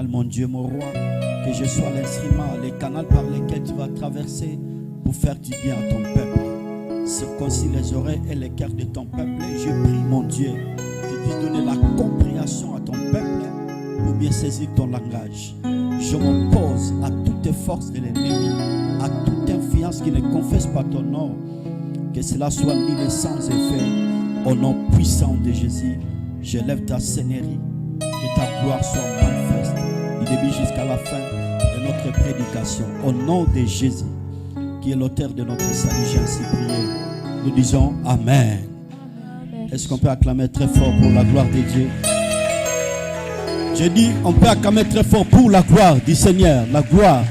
Mon Dieu, mon roi, que je sois l'instrument, les canaux par lesquels tu vas traverser pour faire du bien à ton peuple. Circoncis les oreilles et les cœurs de ton peuple. Je prie, mon Dieu, que tu puisses donner la compréhension à ton peuple pour bien saisir ton langage. Je m'oppose à toutes les forces de l'ennemi, à toute influence qui ne confesse pas ton nom. Que cela soit nul et sans effet. Au nom puissant de Jésus, je lève ta seigneurie. Que ta gloire soit manifeste du début jusqu'à la fin de notre prédication. Au nom de Jésus, qui est l'auteur de notre salut, j'ai ainsi prié. Nous disons Amen. Est-ce qu'on peut acclamer très fort pour la gloire de Dieu? J'ai dit, on peut acclamer très fort pour la gloire du Seigneur. La gloire.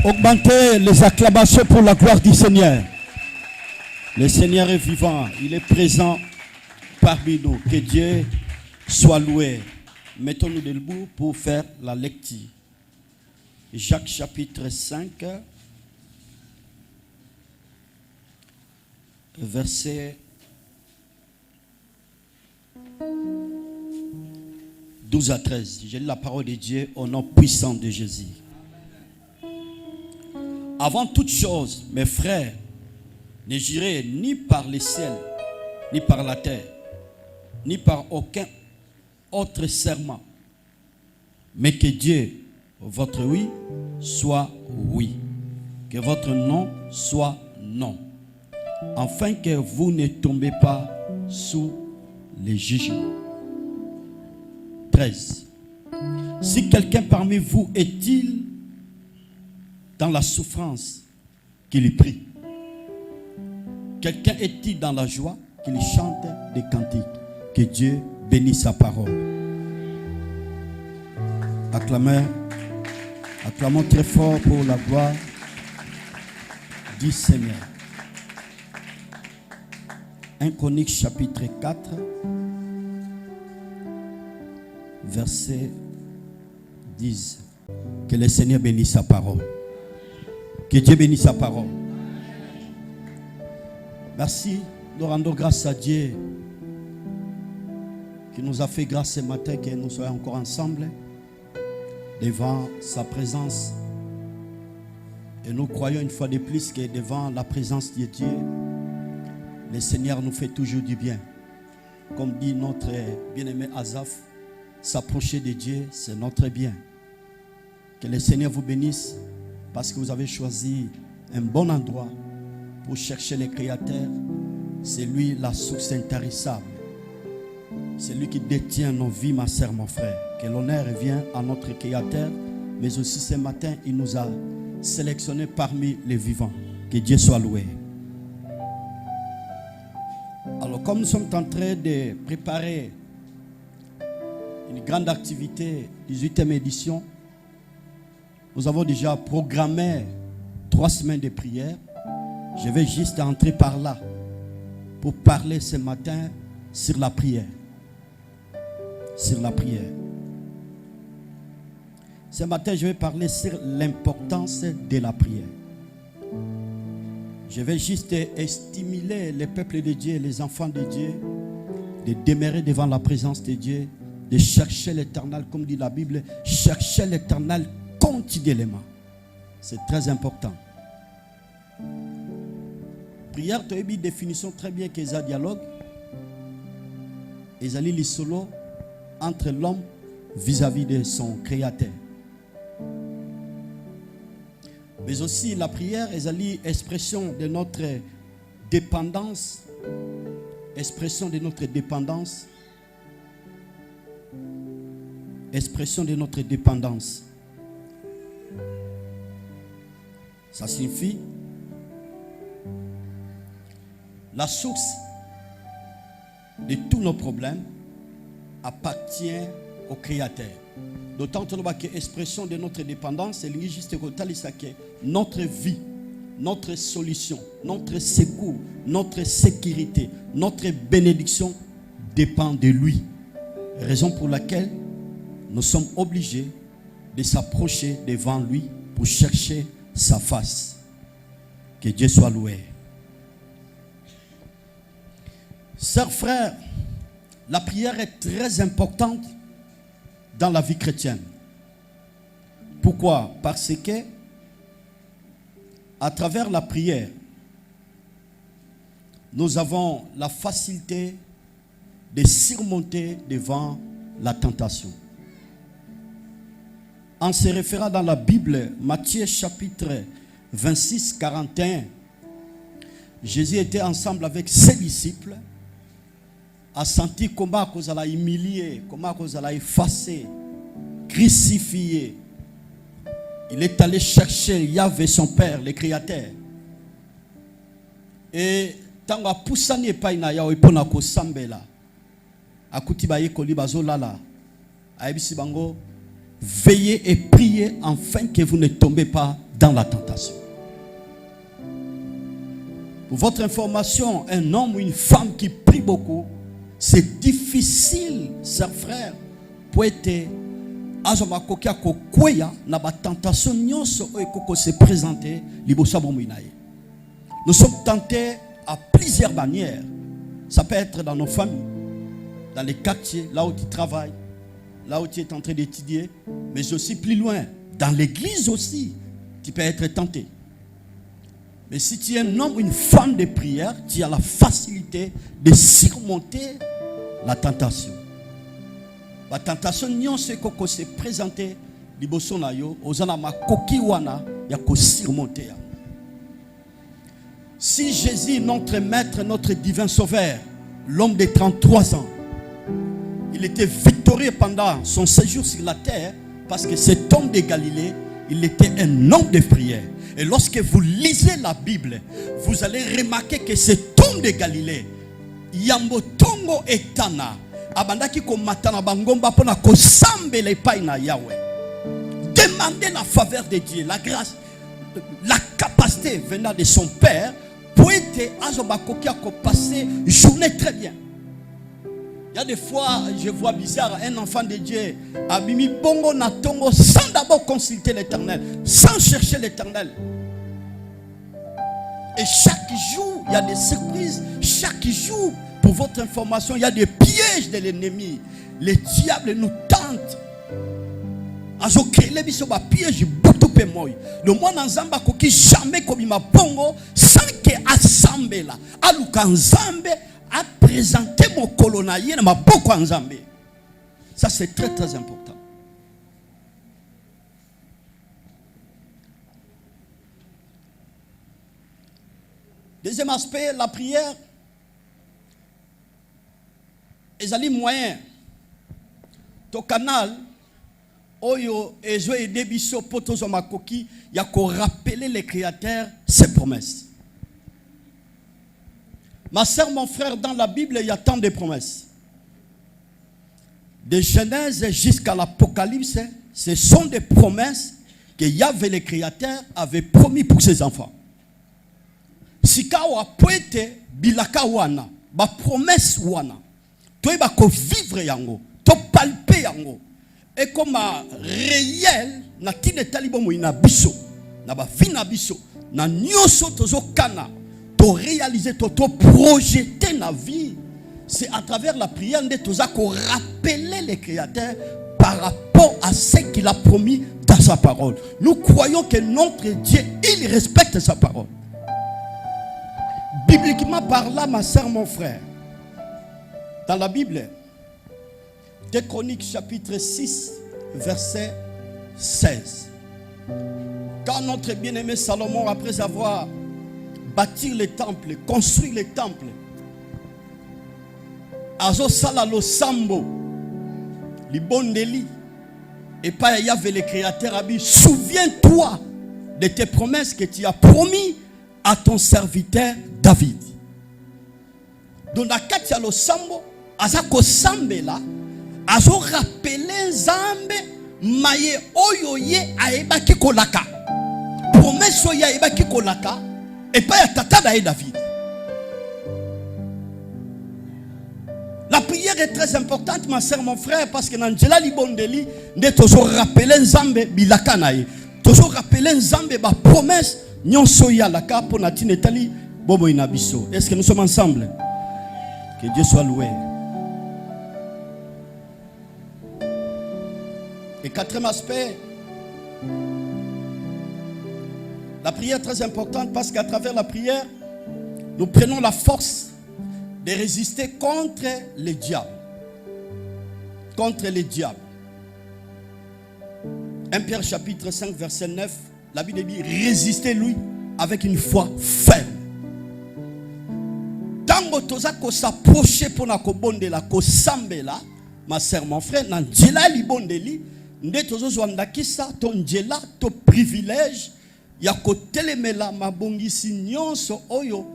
Augmentez les acclamations pour la gloire du Seigneur. Le Seigneur est vivant. Il est présent parmi nous. Que Dieu soit loué. Mettons-nous debout pour faire la lecture. Jacques chapitre 5, verset 12 à 13. J'ai lu la parole de Dieu au nom puissant de Jésus. Avant toute chose, mes frères, ne jurez ni par les ciels, ni par la terre, ni par aucun autre serment, mais que Dieu, votre oui, soit oui, que votre non soit non, afin que vous ne tombez pas sous les jugements. 13. Si quelqu'un parmi vous est-il dans la souffrance, qu'il y prie. Quelqu'un est-il dans la joie, qu'il chante des cantiques. Que Dieu bénisse sa parole. Acclamons très fort pour la gloire du Seigneur. 1 Chroniques chapitre 4, verset 10. Que le Seigneur bénisse sa parole. Que Dieu bénisse sa parole. Merci, nous rendons grâce à Dieu qui nous a fait grâce ce matin, que nous soyons encore ensemble devant sa présence. Et nous croyons une fois de plus que devant la présence de Dieu, le Seigneur nous fait toujours du bien. Comme dit notre bien-aimé Asaph, s'approcher de Dieu, c'est notre bien. Que le Seigneur vous bénisse parce que vous avez choisi un bon endroit pour chercher le Créateur. C'est lui la source intarissable. C'est lui qui détient nos vies, ma sœur, mon frère. Que l'honneur revient à notre Créateur. Mais aussi ce matin, il nous a sélectionnés parmi les vivants. Que Dieu soit loué. Alors, comme nous sommes en train de préparer une grande activité, 18e édition, nous avons déjà programmé 3 semaines de prière. Je vais juste entrer par là pour parler ce matin sur la prière. Sur la prière. Ce matin, je vais parler sur l'importance de la prière. Je vais juste stimuler le peuple de Dieu, les enfants de Dieu, de demeurer devant la présence de Dieu, de chercher l'Éternel, comme dit la Bible, chercher l'Éternel continuellement. C'est très important. Prière, tu as une définition très bien que ça dialogue. Et ça lit solo entre l'homme vis-à-vis de son Créateur. Mais aussi la prière est l'expression de notre dépendance. Expression de notre dépendance. Expression de notre dépendance. Ça signifie la source de tous nos problèmes appartient au Créateur. D'autant que l'expression de notre dépendance est juste que notre vie, notre solution, notre secours, notre sécurité, notre bénédiction dépend de lui. Raison pour laquelle nous sommes obligés de s'approcher devant lui pour chercher sa face. Que Dieu soit loué. Sœurs, frères, la prière est très importante dans la vie chrétienne. Pourquoi? Parce que à travers la prière, nous avons la facilité de surmonter devant la tentation. En se référant dans la Bible, Matthieu chapitre 26, 41, Jésus était ensemble avec ses disciples, a senti comment vous allez humilier, comment vous allez effacer, crucifier. Il est allé chercher Yahvé, son père, le créateur. Et tant que poussani pas ina ya ipona ko sambela. Akuti ba yekoli bazolala. Aibisi bango, veillez et priez afin que vous ne tombez pas dans la tentation. Pour votre information, un homme ou une femme qui prie beaucoup, c'est difficile, chers frères, pour être se présenter. Nous sommes tentés à plusieurs manières. Ça peut être dans nos familles, dans les quartiers, là où tu travailles, là où tu es en train d'étudier, mais aussi plus loin, dans l'église aussi, tu peux être tenté. Mais si tu es un homme ou une femme de prière, tu as la facilité de surmonter la tentation. La tentation, c'est qu'on se présente liboso na yo, ozana makoki wana ya ko surmonter. Si Jésus, notre maître, notre divin sauveur, l'homme de 33 ans, il était victorieux pendant son séjour sur la terre, parce que cet homme de Galilée, il était un homme de prière. Et lorsque vous lisez la Bible, vous allez remarquer que cet homme de Galilée, Yambotongo etana, abandaki ko matana bangomba pona ko sambela epai na Yahweh. Demandez la faveur de Dieu, la grâce, la capacité venant de son père pour être azobakoki a passer journée très bien. Il y a des fois, je vois bizarre, un enfant de Dieu, abimi bongo na tongo, sans d'abord consulter l'Éternel, sans chercher l'Éternel. Et chaque jour, il y a des surprises. Chaque jour, pour votre information, il y a des pièges de l'ennemi. Les diables nous tentent. Le monde en Zamba qui jamais comme ma bongo sans que assemble là. Aluka Nzambe a présenté mon colonnaïe ma boko en Zambé. Ça c'est très très important. Deuxième aspect, la prière. Les alliés moyens. Ton canal, oyo ezo et debiso potozo makoki, ya ko rappeler les créateurs ses promesses. Ma sœur, mon frère, dans la Bible, il y a tant de promesses. De Genèse jusqu'à l'Apocalypse, ce sont des promesses que Yahvé, le créateur, avait promis pour ses enfants. Sikawa poete bilaka wana, ba promesse wana. Toi ba ko vivre yango, to palper yango. Et comme réel na tine talibo mo ina biso, na ba fina biso, na nyoso tozo kana. Réaliser, to projeter la vie, c'est à travers la prière de tous qu'on rappeler les créateurs par rapport à ce qu'il a promis dans sa parole. Nous croyons que notre Dieu, il respecte sa parole. Bibliquement parlant, ma soeur, mon frère, dans la Bible, 2 Chroniques chapitre 6, verset 16. Quand notre bien-aimé Salomon, après avoir bâtir les temples, construire les temples, azo sala lo sambo, li bondeli, et pas y avait le créateur abi, souviens-toi de tes promesses que tu as promis à ton serviteur David. Donc la katia lo sambo, azako sambela, azo rappeler Zambe, maye oyo ye aeba kikolaka. Promesse oya aeba kikolaka. Et pas à tata David. La prière est très importante, ma soeur, mon frère, parce que Nangela Libondeli, nous toujours rappelé Nzambe bilakanaye. Toujours rappelé Nzambe ba promesse, nyon soya la ka pour natine tali bobo inabiso. Est-ce que nous sommes ensemble? Que Dieu soit loué. Et quatrième aspect, la prière est très importante parce qu'à travers la prière, nous prenons la force de résister contre les diables. Contre les diables. 1 Pierre chapitre 5 verset 9, la Bible dit résistez-lui avec une foi ferme. Tango toza ko s'approcher pour na ko bondela ko sambela, ma sœur, mon frère, nan djela li bondeli, nde tozo zwandakisa ton djela to privilège ya ko telemela mabongisi nyonso oyo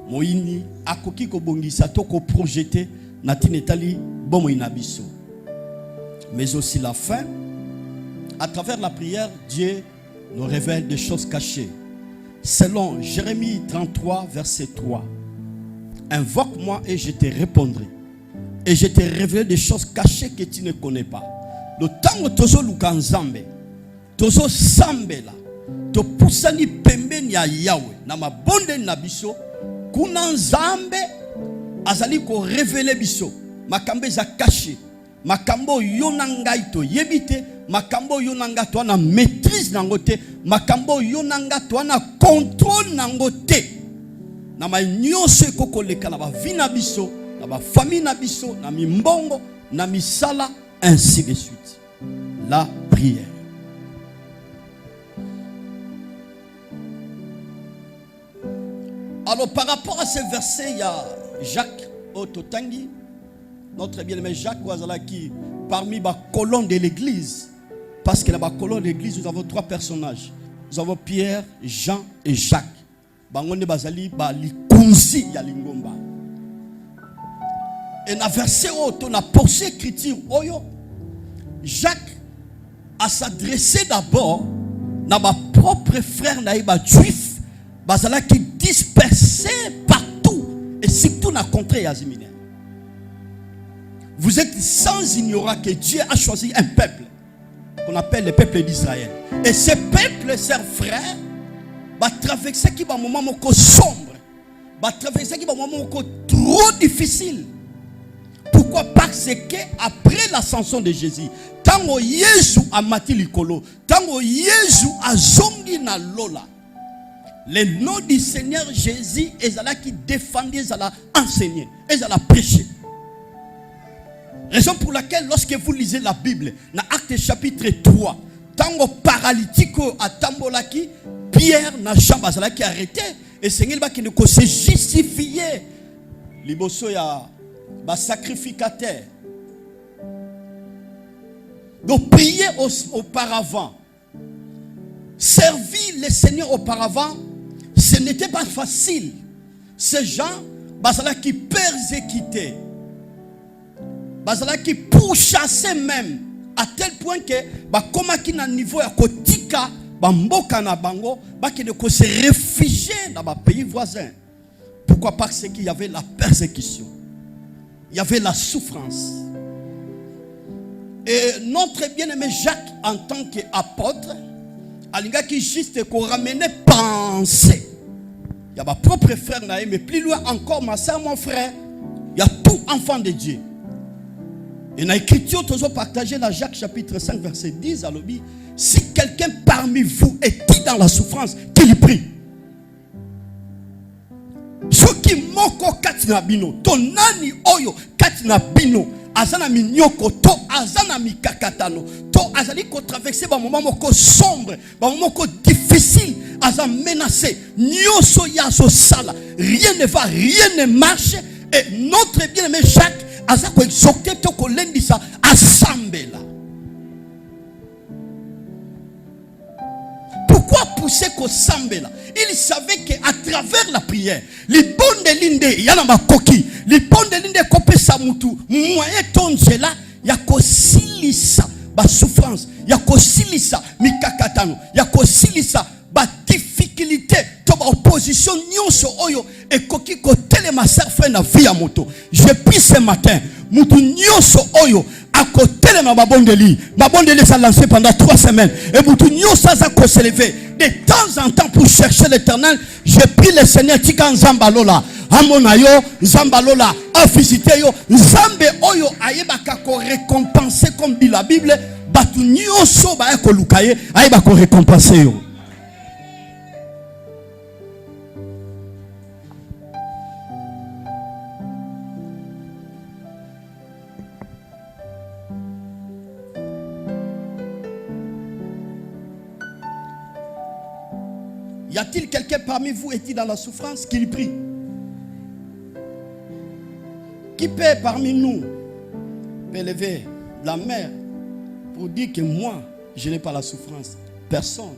moini akoki ko bongisa to ko projeter na tinetali bomo inabiso. Mais aussi la fin, à travers la prière, Dieu nous révèle des choses cachées. Selon Jérémie 33 verset 3, invoque-moi et je te répondrai, et je te révélerai des choses cachées que tu ne connais pas. Le temps où tozo lukanzambe, tozo sambela, to pusani pembeni ya Yahweh, na mabonde na biso, kuna nzambe azali ko révéler biso, makambe za caché, makambo yonangai to yebite, makambo yonanga to na maîtrise nangote, makambo yonanga to na contrôle nangote. Na ma nyonso ekoko leka na ba vina biso, na ba famille na biso, na mimbongo, na misala, ainsi de suite. La prière. Alors par rapport à ces versets, il y a Jacques Ototangi, notre bien-aimé Jacques Ouazala, qui parmi les colonnes de l'église, parce que dans la colonne de l'église, nous avons trois personnages. Nous avons Pierre, Jean et Jacques. Bangonde bazali ba likunzi ya lingomba. Et dans le verset où on a poursuivi l'écriture, Jacques a s'adressé d'abord à ma propre frère naïba juif, bazala qui dispersé partout et surtout dans le contrée yazimine. Vous êtes sans ignorer que Dieu a choisi un peuple qu'on appelle le peuple d'Israël. Et ce peuple, chers frères, va traverser qui va un moment sombre, va traverser qui va un moment trop difficile. Pourquoi? Parce que après l'ascension de Jésus, tango Jésus a mati likolo, tango Jésus a zongi na lola, le nom du Seigneur Jésus est là qui défendait, est là enseigné, est là prêché. Raison pour laquelle lorsque vous lisez la Bible, dans Actes chapitre 3, tango paralytique à tambolaki, Pierre n'a jamais qui arrêté et Seigneur va qui ne se justifier. Liboso ya ba sacrificateur. Donc prier auparavant, servir le Seigneur auparavant, ce n'était pas facile. Ces gens, basala qui persécutaient, basala qui pourchassaient même, à tel point que comme qui na niveau ya kotika bamboka na bango qui ne se réfugier dans les pays voisins. Pourquoi? Parce qu'il y avait la persécution, il y avait la souffrance. Et notre bien-aimé Jacques, en tant qu'apôtre, alinga qui juste qu'on ramenait pensée. Il y a ma propre frère naïe, mais plus loin encore, ma soeur, mon frère, il y a tout enfant de Dieu. Et dans l'écriture, toujours partagé dans Jacques chapitre 5 verset 10 à l'objet, si quelqu'un parmi vous est dans la souffrance, qu'il prie. Ceux qui moko katina bino, ton nani oyo katina bino, azana minyoko, to azana mikakatano, to azali ko traverser ba moment moko sombre, ba moment moko difficile, azan menacé, nyoso ya so sala, rien ne va, rien ne marche, et notre bien-aimé Jacques aza ko exhorter to ko lendisa assemble. Pourquoi pousser qu'au sambela? Il savait qu'à travers la prière, les bonnes de l'inde, il y a ma coquille, les bonnes de l'inde copé samutu, moyen tonjela, il y a ko silisa, ba souffrance, il y a ko silisa, mikakatano, il y a ko silisa, ba difficulté, to ba opposition. condition nyonso oyo ekoki kotelema ser frère na vie ya moto. Je prie ce matin, mutu nyonso oyo akotelema babondeli ça lancé pendant 3 semaines et mutu nyonso za ko s'élever de temps en temps pour chercher l'Éternel. Je prie le Seigneur tika nzamba lola amona yo nzamba lola a visiter yo nzambe oyo ayebaka ko récompenser comme dit la Bible batu nyonso ba ko lukaye ayeba ko récompenser yo. Y a-t-il quelqu'un parmi vous est-il dans la souffrance qu'il prie? Qui peut parmi nous lever la main pour dire que moi, je n'ai pas la souffrance? Personne.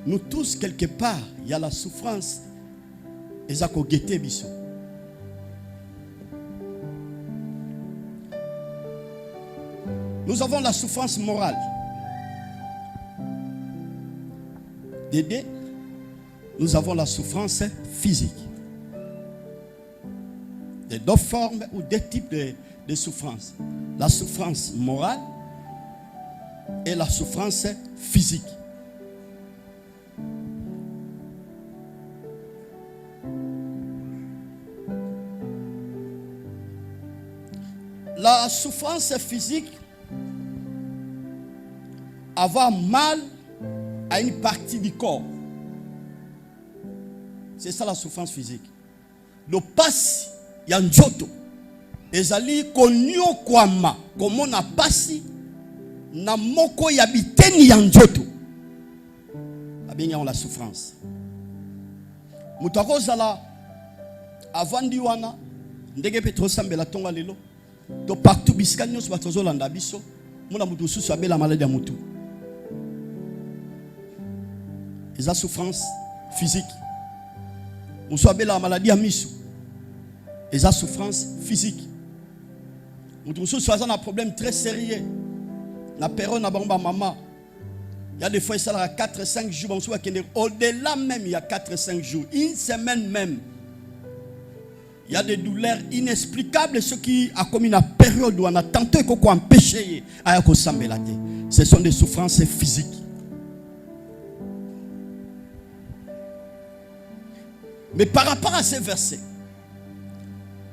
Nous tous, quelque part, il y a la souffrance. Et ça, nous avons la souffrance morale. Dédé, nous avons la souffrance physique. De 2 formes ou 2 types de souffrance. La souffrance morale et la souffrance physique. La souffrance physique, avoir mal à une partie du corps. C'est ça la souffrance physique. Le passe yanjoto ezali konyo kwama comme na pasi na moko ya biteni yanjoto abenya la souffrance. Mutako zala avandi wana ndenge petro sambela tonga lelo to partout biskanyo so batozo landa biso muna mutu susu abela maladie ya mutu. Et la souffrance physique. Nous sommes la maladie à miso. Et la souffrance physique. Nous sommes un problème très sérieux. La période n'a pas maman. Il y a des fois ça a 4-5 jours. Au-delà même, il y a 4-5 jours. Une semaine même. Il y a des douleurs inexplicables. Ce qui a commis une période où on a tenté qu'on empêche. Ce sont des souffrances physiques. Mais par rapport à ces versets,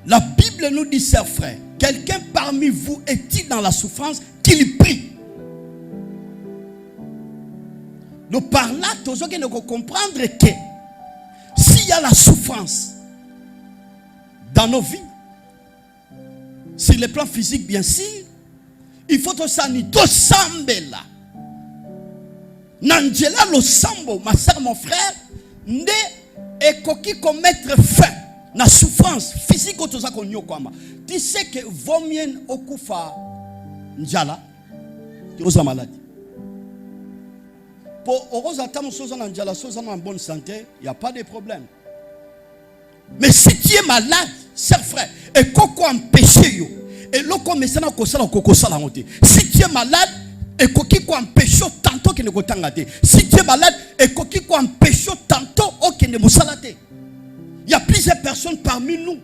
la Bible nous dit, chers frères, quelqu'un parmi vous est-il dans la souffrance qu'il prie? Donc par là, tous ceux qui ne comprendre que s'il y a la souffrance dans nos vies, sur le plan physique bien sûr, il faut que ça n'y semble là. Nangela lo sambo, ma soeur, mon frère, ne et koki commettre fin na souffrance physique au toza konyo kwama. Tu sais que vaut mieux okufa njala que aux maladie. Pour heureusement soza na njala soza en bonne santé, il y a pas de problème. Mais si tu es malade, cher frère, et koko empêcher yo, et loko mesana kosala koko sala ngote. Si tu es malade, et koki ko empêcher tantôt que ne kotangate. Si tu es malade, et koki ko empêcher tantôt que ne musalate. Il y a plusieurs personnes parmi nous.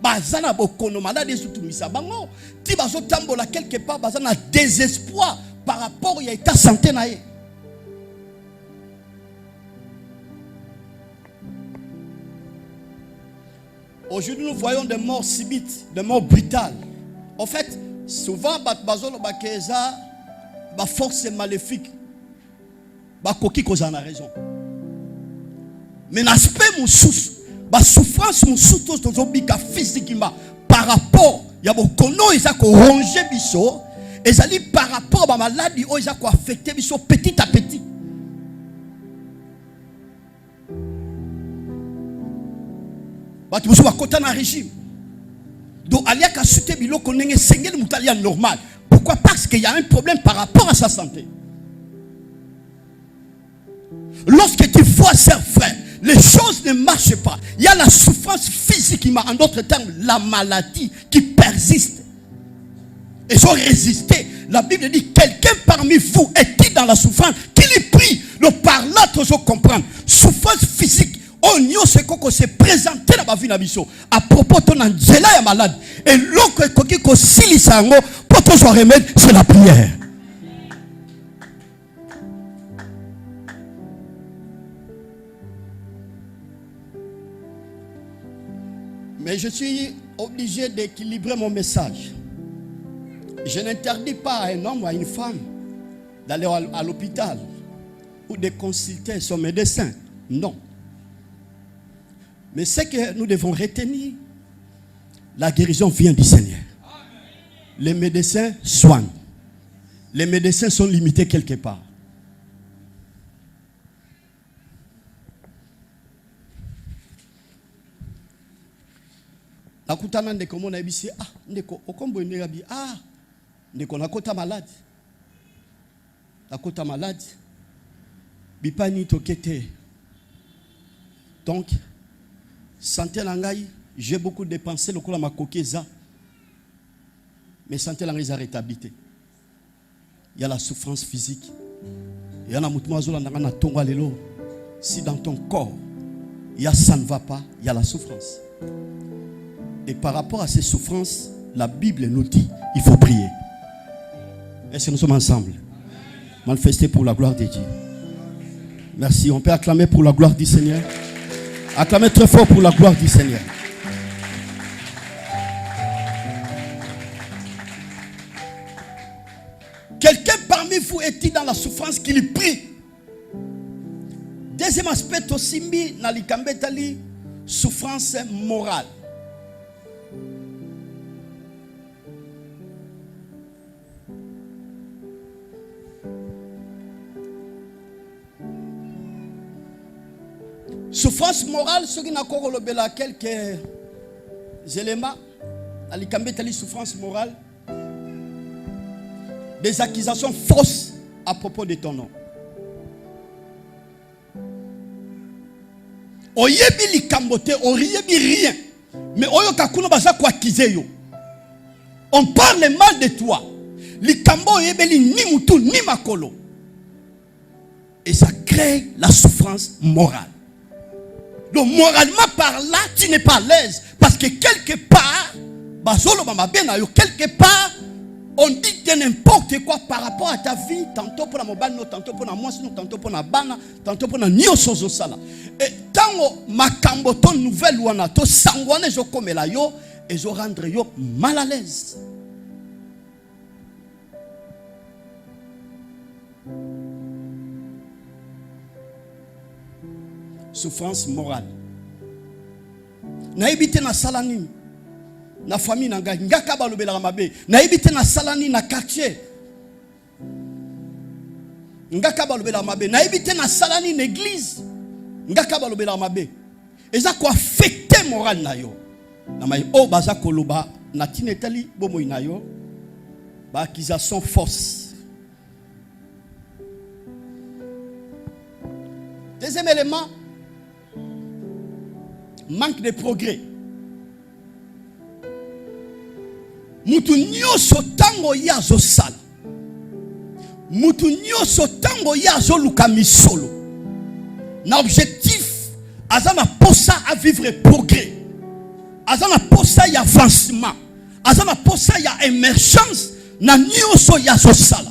Bazana bokono malade soutumisa bango. Ti bazo tambola quelque part bazana désespoir par rapport à ta santé nae. Aujourd'hui nous voyons des morts subites, des morts brutales. En fait, souvent bazolo bakeza ba force maléfique. Ba koki kozana raison. Mais l'aspect moussous, la souffrance moussous physiquement par rapport, il y a beaucoup de rongé biso, et ça dit par rapport à la maladie, ils ont affecté biso petit à petit. Tu as côté un régime. Donc, il y a un normal. Pourquoi? Parce qu'il y a un problème par rapport à sa santé. Lorsque tu vois ses frères, les choses ne marchent pas. Il y a la souffrance physique, en d'autres termes, la maladie qui persiste. Et ils ont résisté. La Bible dit, quelqu'un parmi vous est-il dans la souffrance, qu'il prie. Le par là, tu dois comprendre. Souffrance physique, on y a se présenter dans ma vie à propos de ton angela est malade. Et l'autre qui s'ili sango pour ton remède, c'est la prière. Mais je suis obligé d'équilibrer mon message. Je n'interdis pas à un homme ou à une femme d'aller à l'hôpital ou de consulter son médecin. Non. Mais ce que nous devons retenir, la guérison vient du Seigneur. Les médecins soignent. Les médecins sont limités quelque part. La koutana ndeko mona ebisi ndeko okombo ndekabi ndeko nakota malade. Nakota malade. Bipani tokete. Donc santé langai, j'ai beaucoup dépensé le coup ma kokeza. Mais santé langai a rétabli. Il y a la souffrance physique. Il y a la moutmoazola na tonga lelo. Si dans ton corps il y a ça ne va pas, il y a la souffrance. Et par rapport à ces souffrances, la Bible nous dit, il faut prier. Est-ce que nous sommes ensemble? Manifester pour la gloire de Dieu. Merci. On peut acclamer pour la gloire du Seigneur. Acclamez très fort pour la gloire du Seigneur. Quelqu'un parmi vous est-il dans la souffrance qu'il prie? Deuxième aspect aussi, dans l'ikambetali, souffrance morale. Souffrance morale, ce qui n'a pas quelques éléments, à souffrance morale, des accusations fausses à propos de ton nom. Oyebi likambote, oyebi rien, mais oyokakuna baza ko accuser yo. On parle mal de toi. Likambo oyebeli ni mutu ni makolo. Et ça crée la souffrance morale. Donc moralement par là, tu n'es pas à l'aise. Parce que quelque part, quelque part, on dit de n'importe quoi par rapport à ta vie. Tantôt pour la mobile, tantôt pour la moisson, tantôt pour la bana, tantôt pour la nyosozo sala. Et tant ma kamboton nouvelle ou anato, sangwane jo comme la yo, et je rendre yo mal à l'aise. Souffrance morale. Na ebite na salani na famille na ngaka balobela mabe. Na ebite na salani na quartier. Ngaka balobela mabe. Na ebite na salani na église. Ngaka balobela mabe. Eza ko affecter morale na yo. Na mai o baza koloba na tinetali bomo na yo. Ba accusation fausse. Deuxième élément, manque de progrès. Mutu nyoso tango ya zo sala. Mutu nyoso tango ya zo luka misolo. Na objectif azana posa à vivre progrès. Azana posa ya avancement. Azana posa ya émergence na nyoso ya zo sala.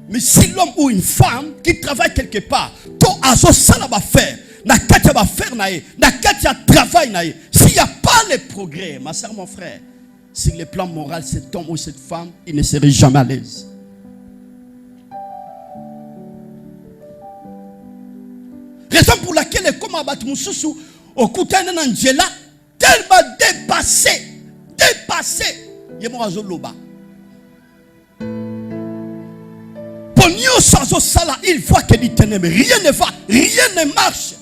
Mais si l'homme ou une femme qui travaille quelque part, to azo sala ba faire. Na katia ba faire na ye, na katia travail na ye. S'il n'y a pas le progrès, ma soeur, mon frère, sur le plan moral, cet homme ou cette femme, il ne serait jamais à l'aise. Raison pour laquelle, comme Abat Moussoussou, au Koutane Angela, tellement dépassé, il est mort loba. Pour nous, sans sala, il voit que dit ténèbres, rien ne va, rien ne marche.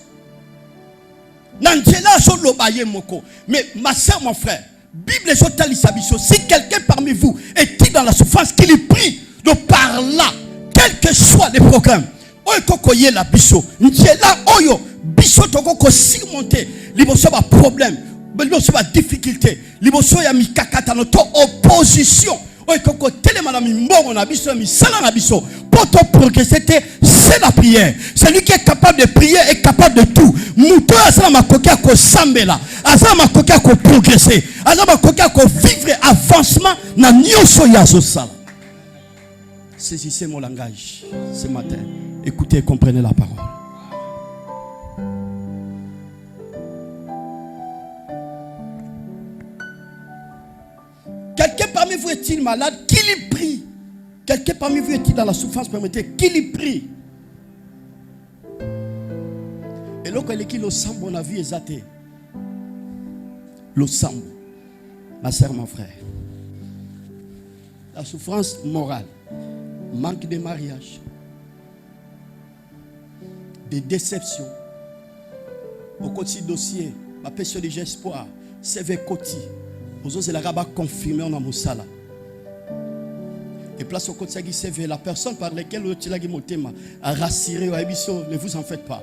Mais ma soeur, mon frère, Bible si quelqu'un parmi vous est dans la souffrance, qu'il prie de par là, quel que soit les programmes, la biso, oyo biso toko surmonter, liboso ba problème, liboso ba difficulté, liboso ya mikakata no to opposition. Oyoko telema na mimbongo na biso, misala na biso, pour te progresser, c'est la prière. Celui qui est capable de prier est capable de tout. Mouto asala makokia ko sambela, asala makokia ko progresser, asala makokia ko vivre avancement na nyonso ya sala. Saisissez mon langage ce matin. Écoutez et comprenez la parole. Quelqu'un parmi vous est-il malade? Qu'il y prie. Quelqu'un parmi vous est-il dans la souffrance? Permettez qu'il y prie. Et là, quand il sambo na vie exaté. Le sambo. Ma soeur, mon frère. La souffrance morale. Manque de mariage. Des déceptions. Au côté dossier. Ma personne de espoir. CV Koti. Aux autres, c'est la rabat confirmé en Amoussala. Et place au côté de la personne par laquelle a rassuré, ne vous en faites pas.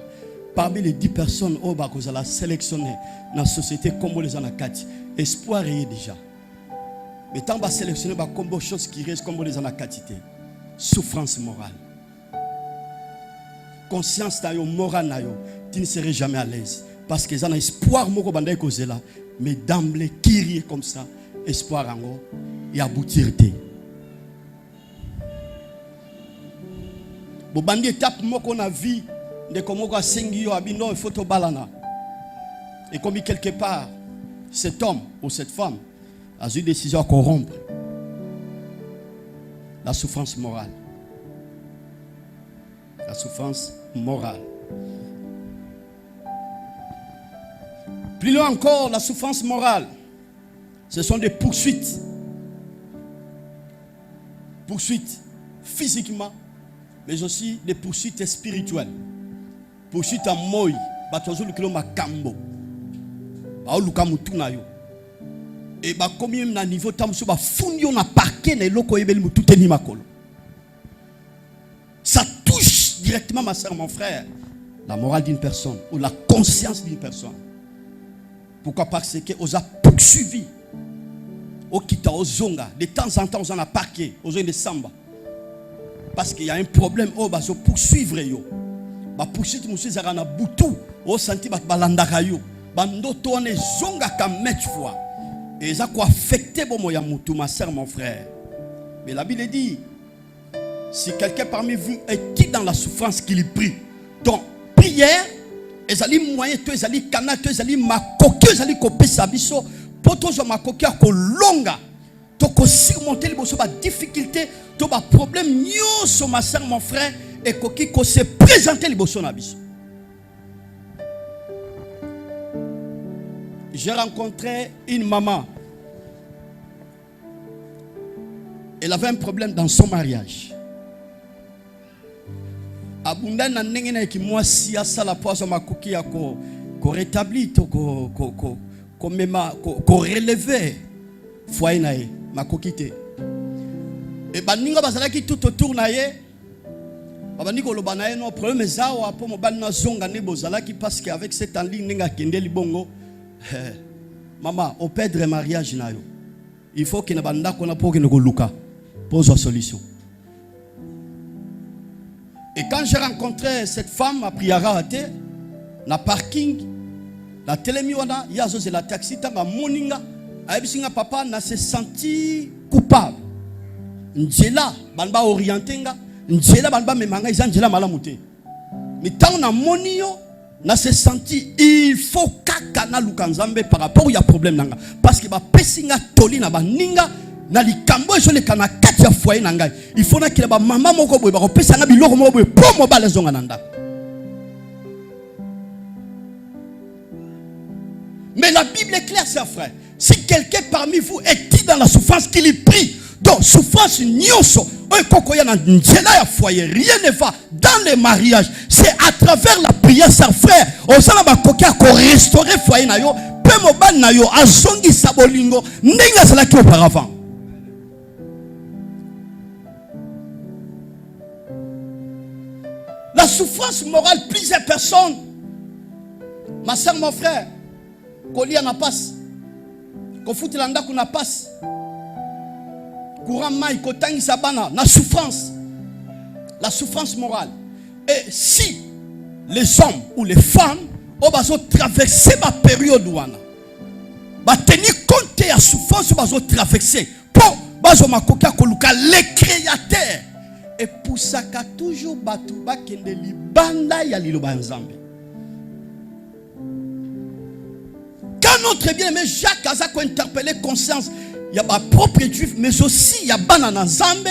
Parmi les 10 personnes que vous allez sélectionner dans la société, comme les anakati, espoir est déjà. Mais tant que vous sélectionnez comme choses qui restent comme les anakati, souffrance morale. Conscience morale, tu ne serais jamais à l'aise. Parce qu'ils ont espoir, mais d'emblée, qui est comme ça, espoir et aboutir. Si bandi étape moko na vie de comment on sengi yo abindo photo balana et comme quelque part cet homme ou cette femme a eu décision à corrompre la souffrance morale. La souffrance morale. Plus loin encore, la souffrance morale, ce sont des poursuites. Poursuites physiquement, mais aussi des poursuites spirituelles. Poursuites en moi, batozo lukilo makambo. Ba oluka mutu na yo. Et ba komi na niveau tamso ba funyo na parquet na loko yebeli mutu teni makolo. Ça touche directement, ma soeur, mon frère, la morale d'une personne ou la conscience d'une personne. Pourquoi? Parce que on a poursuivi. Au kita au zonga, de temps en temps on a parqué, aux zones de samba. Parce qu'il y a un problème, on va se poursuivre yo. Ba poursuite monsieur zarana butu, au senti ba balandaka yo. Bando tourne zonga comme mettre fois. Et ça quoi affecté bon moya mutu, ma soeur, mon frère. Mais la Bible dit, si quelqu'un parmi vous est dans la souffrance qu'il prie, donc prière, ezali moyen to ezali kana to ezali makoki ezali kopesa biso poto zo makoki ko longa to ko surmonter les bosso ba difficulté to ba problème nyoso ma soeur, mon frère, et koki ko se présenter les bosso na biso. J'ai rencontré une maman. Elle avait un problème dans son mariage. Abunda na ndenge na ki mwasi asala poso makoki ya ko rétablir to ko mema ko relever foyer na ye makoki te. Et baninga bazalaki tout autour na ye. Babandi ko loba na ye no problème ezao apo mobali na zonga ne bozalaki parce que avec cette en ligne nga kendeli bongo. Maman, au perdre mariage na yo. Il faut que na banda ko na po ke no luka. Pose la solution. Et quand j'ai rencontré cette femme à Priarate, na parking, la télémiwana, yazo c'est la taxi, tamba moninga, abisinga papa na se senti coupable. Njela banba orientenga, njela banba memanga isa njela malamute. Mais tant na monio, na se senti il faut kaka na lukanzambe par rapport au problème nanga, parce que ba pesinga toli na baninga. Na likambo je le kana kati ya foyer na ngai il faut na kila ba mama moko boye ba kopesa na biloko moko boye po mo ba lezonga na ndako. Mais la Bible est claire, chers frères. Si quelqu'un parmi vous est dans la souffrance, qu'il y prie. Donc souffrance nyoso un kokoya na njela ya foyer, rien ne va dans les mariages. C'est à travers la prière, chers frères, on sala ba kokia ko restaurer foyer na yo pe mo ban na yo azongi sabolingo ndinga sala ki auparavant. La souffrance morale, plusieurs personnes. Ma soeur, mon frère, Kolia n'a pas. Kofuti landa kuna pas. Courant mai, kotangi sabana, na souffrance. la souffrance morale. Et si les hommes ou les femmes ont traversé ma période, tenir compte de la souffrance qu'ils ont traversé, pour le créateur, et pour ça qu'a toujours battu bakende libanda ya liloba nzambe. Quand notre bien-aimé Jacques a interpellé conscience, il y a ma propre juif, mais aussi il y a banana nzambe.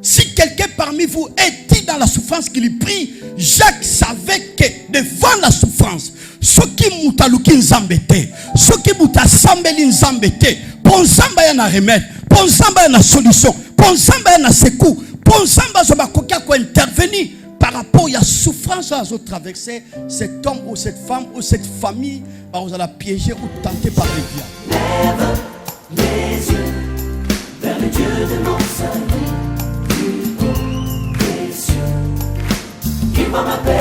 Si quelqu'un parmi vous est dit dans la souffrance qu'il prie, Jacques savait que devant la souffrance, ce qui mutaluki nzambete, ce qui mutasambeli nzambete, pour nzamba y a un remède, pour nzamba y a une solution, pour nzamba y a un secours, pour nzamba y a intervenir par rapport à la souffrance à traverser cet homme ou cette femme ou cette famille, vous allez piéger ou tenter par les diables. Lève les yeux vers le Dieu de mon salut. Il va m'appeler.